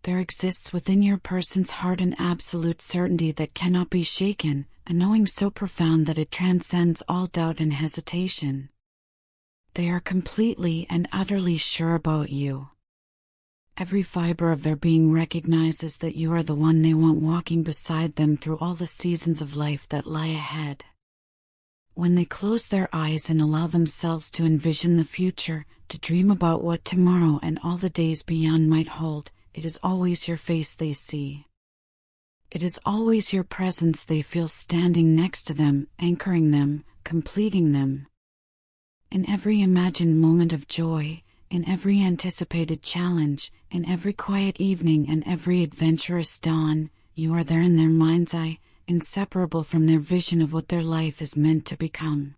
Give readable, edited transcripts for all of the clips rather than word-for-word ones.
There exists within your person's heart an absolute certainty that cannot be shaken, a knowing so profound that it transcends all doubt and hesitation. They are completely and utterly sure about you. Every fiber of their being recognizes that you are the one they want walking beside them through all the seasons of life that lie ahead. When they close their eyes and allow themselves to envision the future, to dream about what tomorrow and all the days beyond might hold, it is always your face they see. It is always your presence they feel standing next to them, anchoring them, completing them. In every imagined moment of joy, in every anticipated challenge, in every quiet evening and every adventurous dawn, you are there in their mind's eye, inseparable from their vision of what their life is meant to become.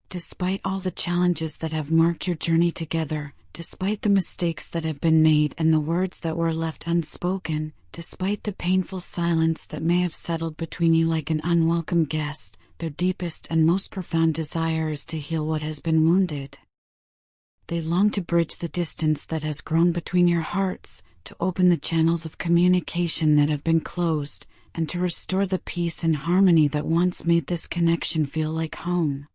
Despite all the challenges that have marked your journey together, despite the mistakes that have been made and the words that were left unspoken, despite the painful silence that may have settled between you like an unwelcome guest, their deepest and most profound desire is to heal what has been wounded. They long to bridge the distance that has grown between your hearts, to open the channels of communication that have been closed, and to restore the peace and harmony that once made this connection feel like home.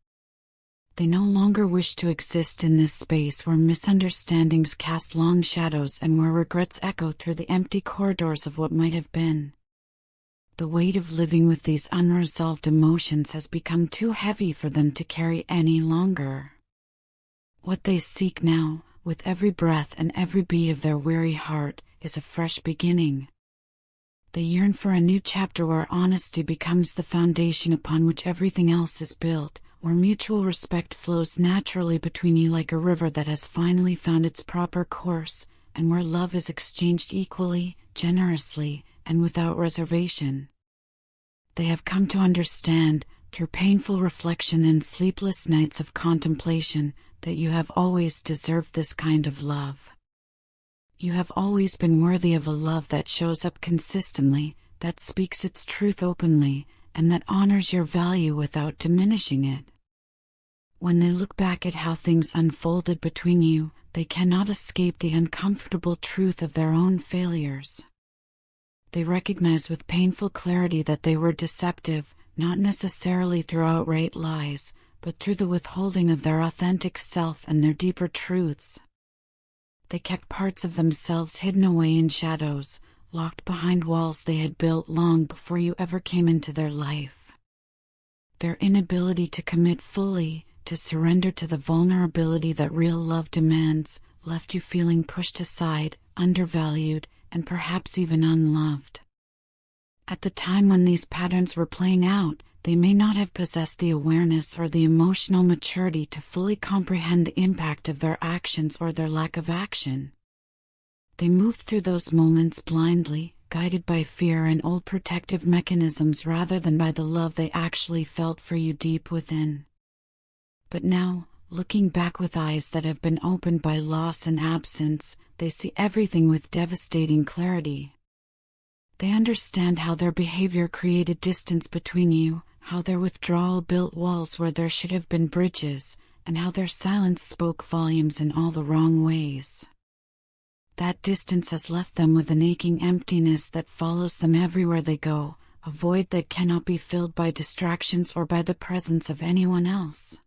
They no longer wish to exist in this space where misunderstandings cast long shadows and where regrets echo through the empty corridors of what might have been. The weight of living with these unresolved emotions has become too heavy for them to carry any longer. What they seek now, with every breath and every beat of their weary heart, is a fresh beginning. They yearn for a new chapter where honesty becomes the foundation upon which everything else is built, where mutual respect flows naturally between you like a river that has finally found its proper course, and where love is exchanged equally, generously, and without reservation. They have come to understand, through painful reflection and sleepless nights of contemplation, that you have always deserved this kind of love. You have always been worthy of a love that shows up consistently, that speaks its truth openly, and that honors your value without diminishing it. When they look back at how things unfolded between you, they cannot escape the uncomfortable truth of their own failures. They recognize with painful clarity that they were deceptive, not necessarily through outright lies, but through the withholding of their authentic self and their deeper truths. They kept parts of themselves hidden away in shadows, locked behind walls they had built long before you ever came into their life. Their inability to commit fully, to surrender to the vulnerability that real love demands, left you feeling pushed aside, undervalued, and perhaps even unloved. At the time when these patterns were playing out, they may not have possessed the awareness or the emotional maturity to fully comprehend the impact of their actions or their lack of action. They moved through those moments blindly, guided by fear and old protective mechanisms rather than by the love they actually felt for you deep within. But now, looking back with eyes that have been opened by loss and absence, they see everything with devastating clarity. They understand how their behavior created distance between you, how their withdrawal built walls where there should have been bridges, and how their silence spoke volumes in all the wrong ways. That distance has left them with an aching emptiness that follows them everywhere they go, a void that cannot be filled by distractions or by the presence of anyone else.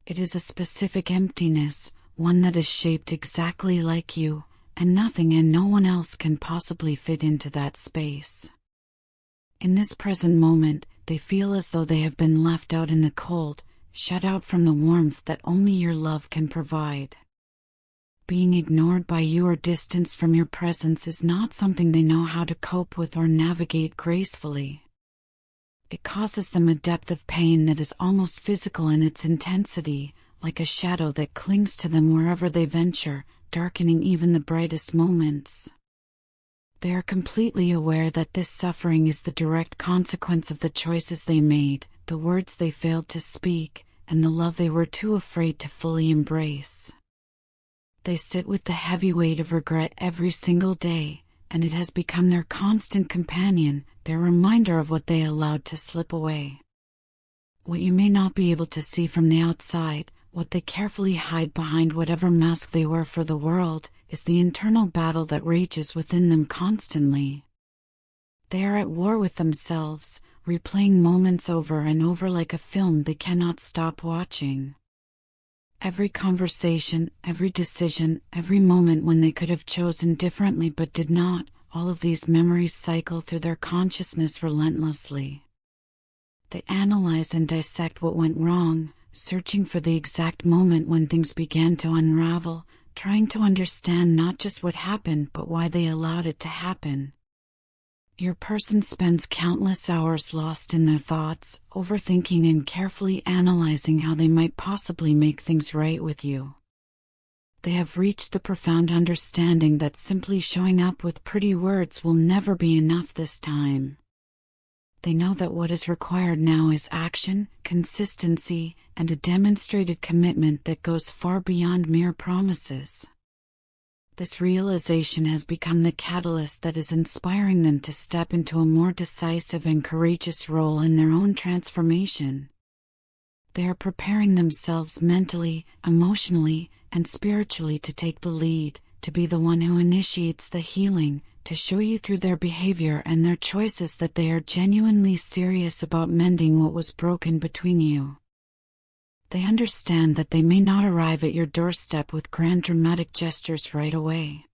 It is a specific emptiness, one that is shaped exactly like you, and nothing and no one else can possibly fit into that space. In this present moment, they feel as though they have been left out in the cold, shut out from the warmth that only your love can provide. Being ignored by you or distanced from your presence is not something they know how to cope with or navigate gracefully. It causes them a depth of pain that is almost physical in its intensity, like a shadow that clings to them wherever they venture, darkening even the brightest moments. They are completely aware that this suffering is the direct consequence of the choices they made, the words they failed to speak, and the love they were too afraid to fully embrace. They sit with the heavy weight of regret every single day, and it has become their constant companion, their reminder of what they allowed to slip away. What you may not be able to see from the outside, what they carefully hide behind whatever mask they wear for the world, is the internal battle that rages within them constantly. They are at war with themselves, replaying moments over and over like a film they cannot stop watching. Every conversation, every decision, every moment when they could have chosen differently but did not, all of these memories cycle through their consciousness relentlessly. They analyze and dissect what went wrong, searching for the exact moment when things began to unravel, trying to understand not just what happened but why they allowed it to happen. Your person spends countless hours lost in their thoughts, overthinking and carefully analyzing how they might possibly make things right with you. They have reached the profound understanding that simply showing up with pretty words will never be enough this time. They know that what is required now is action, consistency, and a demonstrated commitment that goes far beyond mere promises. This realization has become the catalyst that is inspiring them to step into a more decisive and courageous role in their own transformation. They are preparing themselves mentally, emotionally, and spiritually to take the lead, to be the one who initiates the healing, to show you through their behavior and their choices that they are genuinely serious about mending what was broken between you. They understand that they may not arrive at your doorstep with grand dramatic gestures right away.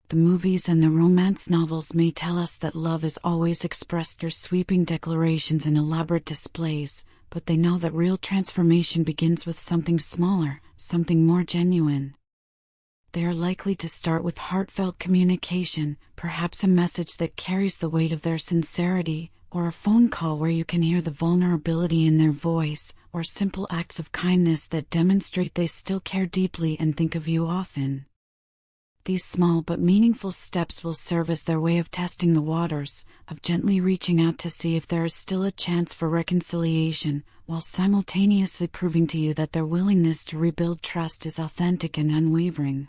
The movies and the romance novels may tell us that love is always expressed through sweeping declarations and elaborate displays, but they know that real transformation begins with something smaller, something more genuine. They are likely to start with heartfelt communication, perhaps a message that carries the weight of their sincerity, or a phone call where you can hear the vulnerability in their voice, or simple acts of kindness that demonstrate they still care deeply and think of you often. These small but meaningful steps will serve as their way of testing the waters, of gently reaching out to see if there is still a chance for reconciliation, while simultaneously proving to you that their willingness to rebuild trust is authentic and unwavering.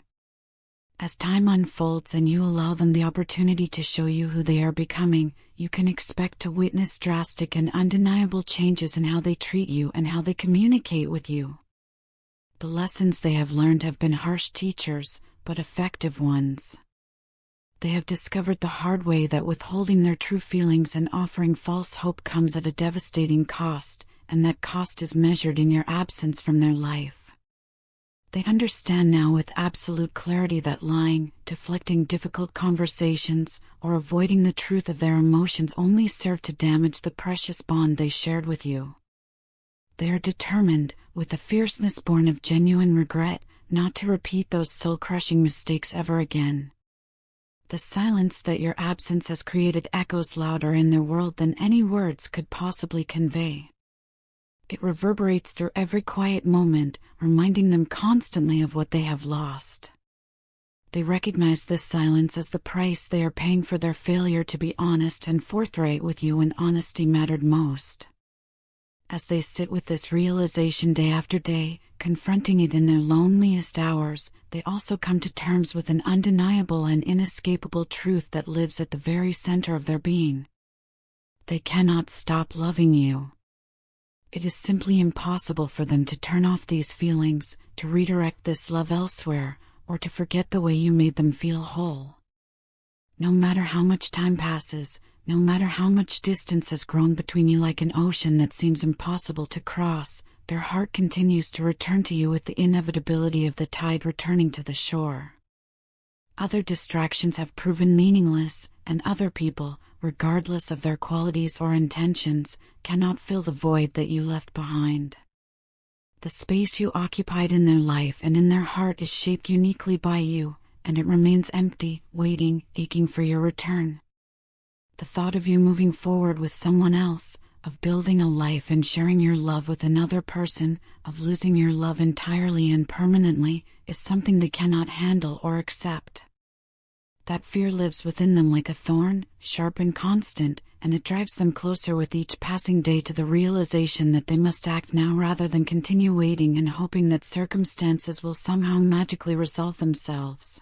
As time unfolds and you allow them the opportunity to show you who they are becoming, you can expect to witness drastic and undeniable changes in how they treat you and how they communicate with you. The lessons they have learned have been harsh teachers, but effective ones. They have discovered the hard way that withholding their true feelings and offering false hope comes at a devastating cost, and that cost is measured in your absence from their life. They understand now with absolute clarity that lying, deflecting difficult conversations, or avoiding the truth of their emotions only serve to damage the precious bond they shared with you. They are determined, with a fierceness born of genuine regret, not to repeat those soul-crushing mistakes ever again. The silence that your absence has created echoes louder in their world than any words could possibly convey. It reverberates through every quiet moment, reminding them constantly of what they have lost. They recognize this silence as the price they are paying for their failure to be honest and forthright with you when honesty mattered most. As they sit with this realization day after day, confronting it in their loneliest hours, they also come to terms with an undeniable and inescapable truth that lives at the very center of their being. They cannot stop loving you. It is simply impossible for them to turn off these feelings, to redirect this love elsewhere, or to forget the way you made them feel whole. No matter how much time passes, no matter how much distance has grown between you like an ocean that seems impossible to cross, their heart continues to return to you with the inevitability of the tide returning to the shore. Other distractions have proven meaningless, and other people, regardless of their qualities or intentions, cannot fill the void that you left behind. The space you occupied in their life and in their heart is shaped uniquely by you, and it remains empty, waiting, aching for your return. The thought of you moving forward with someone else, of building a life and sharing your love with another person, of losing your love entirely and permanently, is something they cannot handle or accept. That fear lives within them like a thorn, sharp and constant, and it drives them closer with each passing day to the realization that they must act now rather than continue waiting and hoping that circumstances will somehow magically resolve themselves.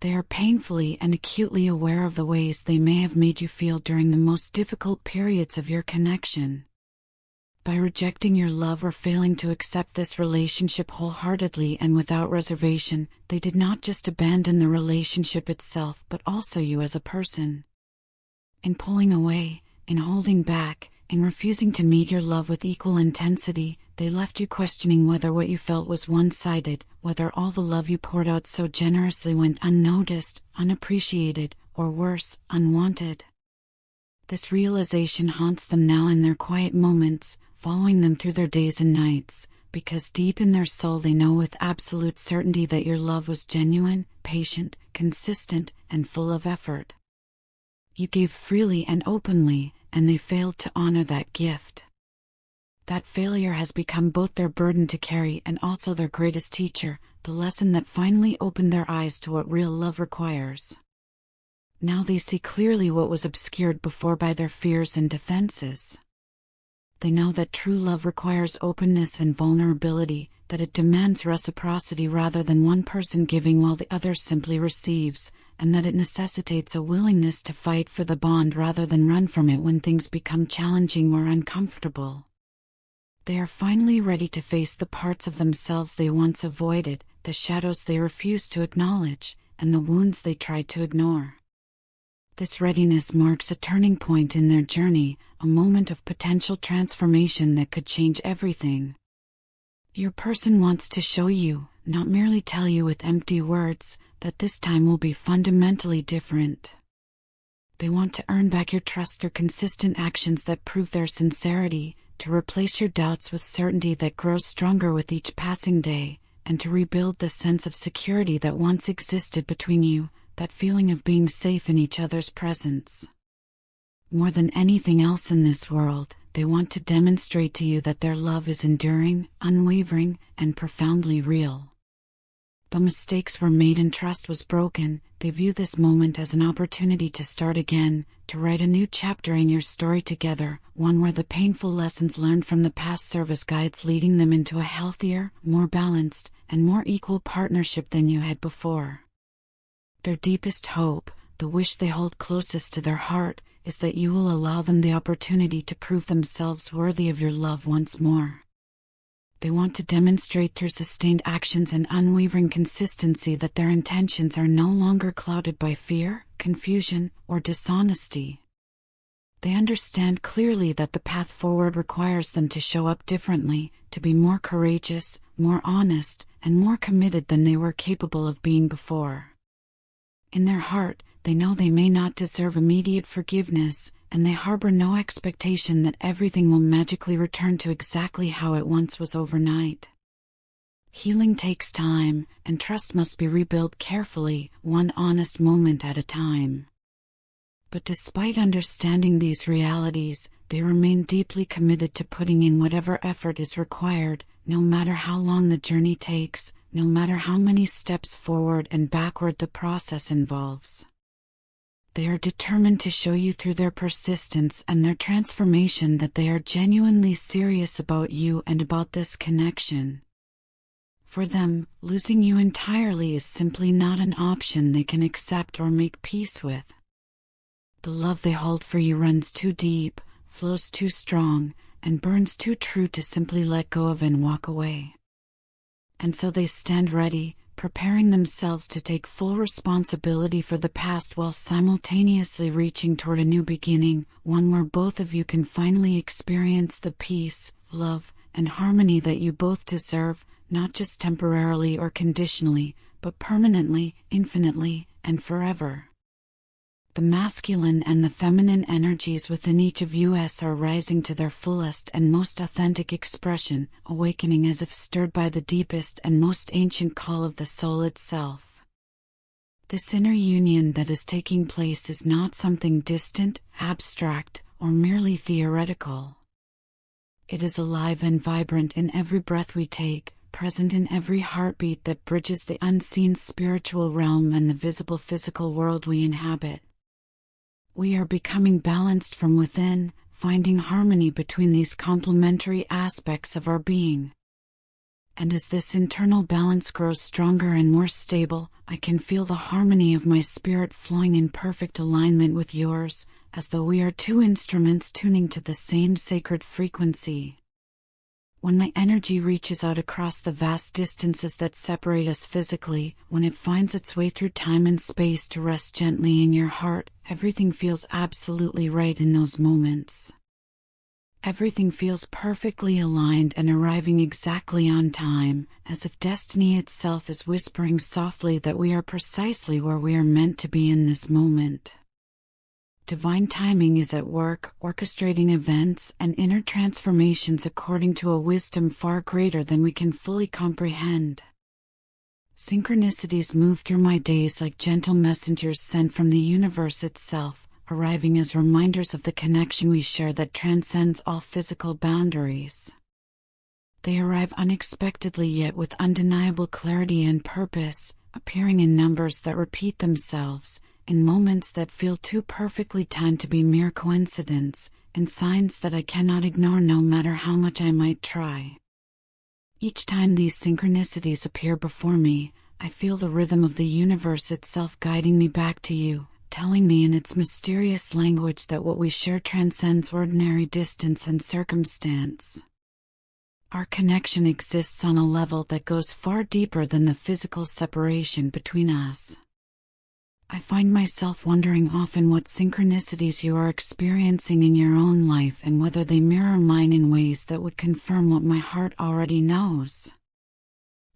They are painfully and acutely aware of the ways they may have made you feel during the most difficult periods of your connection. By rejecting your love or failing to accept this relationship wholeheartedly and without reservation, they did not just abandon the relationship itself but also you as a person. In pulling away, in holding back, in refusing to meet your love with equal intensity, they left you questioning whether what you felt was one-sided, whether all the love you poured out so generously went unnoticed, unappreciated, or worse, unwanted. This realization haunts them now in their quiet moments, following them through their days and nights, because deep in their soul they know with absolute certainty that your love was genuine, patient, consistent, and full of effort. You gave freely and openly, and they failed to honor that gift. That failure has become both their burden to carry and also their greatest teacher, the lesson that finally opened their eyes to what real love requires. Now they see clearly what was obscured before by their fears and defenses. They know that true love requires openness and vulnerability, that it demands reciprocity rather than one person giving while the other simply receives, and that it necessitates a willingness to fight for the bond rather than run from it when things become challenging or uncomfortable. They are finally ready to face the parts of themselves they once avoided, the shadows they refused to acknowledge, and the wounds they tried to ignore. This readiness marks a turning point in their journey, a moment of potential transformation that could change everything. Your person wants to show you, not merely tell you with empty words, that this time will be fundamentally different. They want to earn back your trust through consistent actions that prove their sincerity, to replace your doubts with certainty that grows stronger with each passing day, and to rebuild the sense of security that once existed between you, that feeling of being safe in each other's presence. More than anything else in this world, they want to demonstrate to you that their love is enduring, unwavering, and profoundly real. Though mistakes were made and trust was broken, they view this moment as an opportunity to start again, to write a new chapter in your story together, one where the painful lessons learned from the past serve as guides leading them into a healthier, more balanced, and more equal partnership than you had before. Their deepest hope, the wish they hold closest to their heart, is that you will allow them the opportunity to prove themselves worthy of your love once more. They want to demonstrate through sustained actions and unwavering consistency that their intentions are no longer clouded by fear, confusion, or dishonesty. They understand clearly that the path forward requires them to show up differently, to be more courageous, more honest, and more committed than they were capable of being before. In their heart, they know they may not deserve immediate forgiveness, and they harbor no expectation that everything will magically return to exactly how it once was overnight. Healing takes time, and trust must be rebuilt carefully, one honest moment at a time. But despite understanding these realities, they remain deeply committed to putting in whatever effort is required, no matter how long the journey takes, no matter how many steps forward and backward the process involves. They are determined to show you through their persistence and their transformation that they are genuinely serious about you and about this connection. For them, losing you entirely is simply not an option they can accept or make peace with. The love they hold for you runs too deep, flows too strong, and burns too true to simply let go of and walk away. And so they stand ready, preparing themselves to take full responsibility for the past while simultaneously reaching toward a new beginning, one where both of you can finally experience the peace, love, and harmony that you both deserve, not just temporarily or conditionally, but permanently, infinitely, and forever. The masculine and the feminine energies within each of us are rising to their fullest and most authentic expression, awakening as if stirred by the deepest and most ancient call of the soul itself. This inner union that is taking place is not something distant, abstract, or merely theoretical. It is alive and vibrant in every breath we take, present in every heartbeat that bridges the unseen spiritual realm and the visible physical world we inhabit. We are becoming balanced from within, finding harmony between these complementary aspects of our being. And as this internal balance grows stronger and more stable, I can feel the harmony of my spirit flowing in perfect alignment with yours, as though we are two instruments tuning to the same sacred frequency. When my energy reaches out across the vast distances that separate us physically, when it finds its way through time and space to rest gently in your heart, everything feels absolutely right in those moments. Everything feels perfectly aligned and arriving exactly on time, as if destiny itself is whispering softly that we are precisely where we are meant to be in this moment. Divine timing is at work, orchestrating events and inner transformations according to a wisdom far greater than we can fully comprehend. Synchronicities move through my days like gentle messengers sent from the universe itself, arriving as reminders of the connection we share that transcends all physical boundaries. They arrive unexpectedly yet with undeniable clarity and purpose, appearing in numbers that repeat themselves, in moments that feel too perfectly timed to be mere coincidence, in signs that I cannot ignore no matter how much I might try. Each time these synchronicities appear before me, I feel the rhythm of the universe itself guiding me back to you, telling me in its mysterious language that what we share transcends ordinary distance and circumstance. Our connection exists on a level that goes far deeper than the physical separation between us. I find myself wondering often what synchronicities you are experiencing in your own life and whether they mirror mine in ways that would confirm what my heart already knows.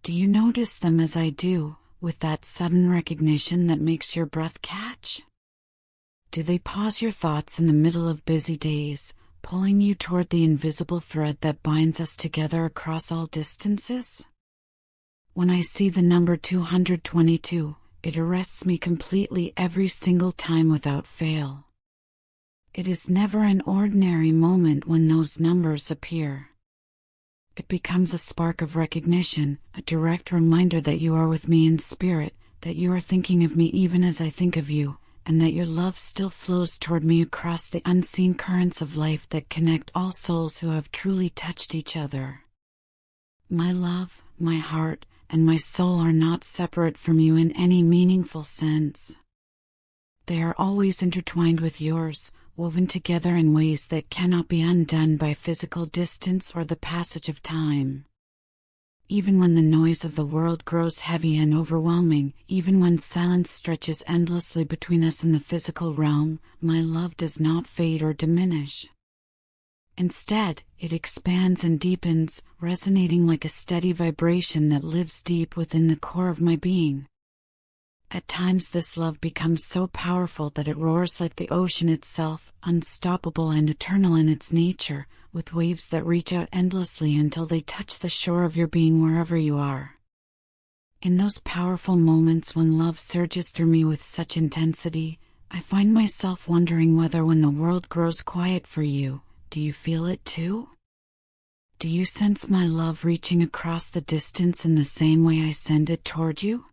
Do you notice them as I do, with that sudden recognition that makes your breath catch? Do they pause your thoughts in the middle of busy days, pulling you toward the invisible thread that binds us together across all distances? When I see the number 222, it arrests me completely every single time without fail. It is never an ordinary moment when those numbers appear. It becomes a spark of recognition, a direct reminder that you are with me in spirit, that you are thinking of me even as I think of you, and that your love still flows toward me across the unseen currents of life that connect all souls who have truly touched each other. My love, my heart, and my soul are not separate from you in any meaningful sense. They are always intertwined with yours, woven together in ways that cannot be undone by physical distance or the passage of time. Even when the noise of the world grows heavy and overwhelming, even when silence stretches endlessly between us in the physical realm, my love does not fade or diminish. Instead, it expands and deepens, resonating like a steady vibration that lives deep within the core of my being. At times this love becomes so powerful that it roars like the ocean itself, unstoppable and eternal in its nature, with waves that reach out endlessly until they touch the shore of your being wherever you are. In those powerful moments when love surges through me with such intensity, I find myself wondering whether when the world grows quiet for you, do you feel it too? Do you sense my love reaching across the distance in the same way I send it toward you?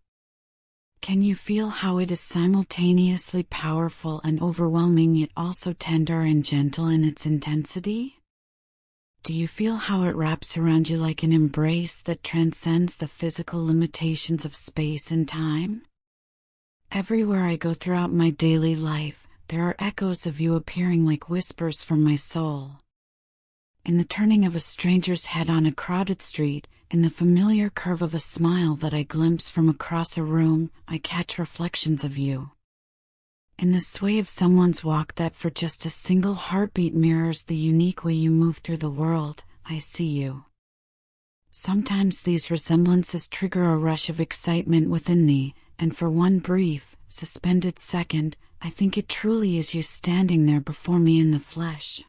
Can you feel how it is simultaneously powerful and overwhelming yet also tender and gentle in its intensity? Do you feel how it wraps around you like an embrace that transcends the physical limitations of space and time? Everywhere I go throughout my daily life, there are echoes of you appearing like whispers from my soul. In the turning of a stranger's head on a crowded street, in the familiar curve of a smile that I glimpse from across a room, I catch reflections of you. In the sway of someone's walk that for just a single heartbeat mirrors the unique way you move through the world, I see you. Sometimes these resemblances trigger a rush of excitement within me, and for one brief, suspended second, I think it truly is you standing there before me in the flesh.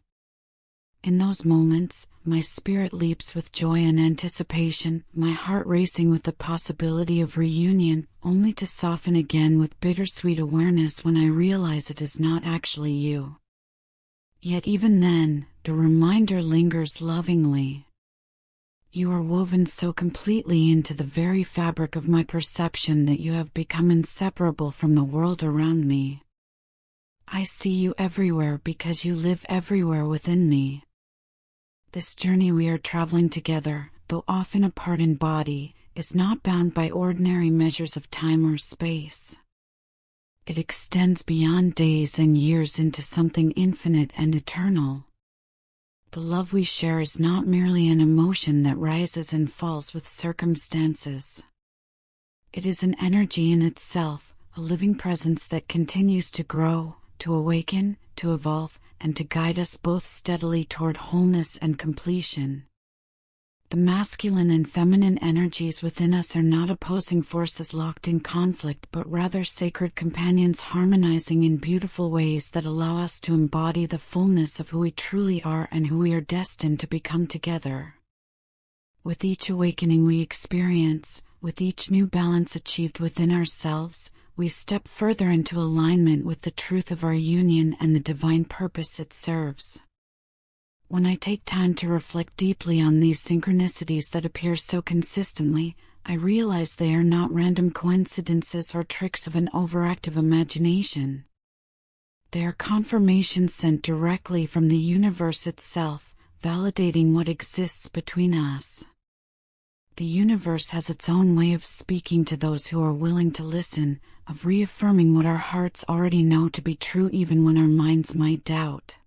In those moments, my spirit leaps with joy and anticipation, my heart racing with the possibility of reunion, only to soften again with bittersweet awareness when I realize it is not actually you. Yet even then, the reminder lingers lovingly. You are woven so completely into the very fabric of my perception that you have become inseparable from the world around me. I see you everywhere because you live everywhere within me. This journey we are traveling together, though often apart in body, is not bound by ordinary measures of time or space. It extends beyond days and years into something infinite and eternal. The love we share is not merely an emotion that rises and falls with circumstances. It is an energy in itself, a living presence that continues to grow, to awaken, to evolve, and to guide us both steadily toward wholeness and completion. The masculine and feminine energies within us are not opposing forces locked in conflict, but rather sacred companions harmonizing in beautiful ways that allow us to embody the fullness of who we truly are and who we are destined to become together. With each awakening we experience, with each new balance achieved within ourselves, we step further into alignment with the truth of our union and the divine purpose it serves. When I take time to reflect deeply on these synchronicities that appear so consistently, I realize they are not random coincidences or tricks of an overactive imagination. They are confirmations sent directly from the universe itself, validating what exists between us. The universe has its own way of speaking to those who are willing to listen, of reaffirming what our hearts already know to be true even when our minds might doubt.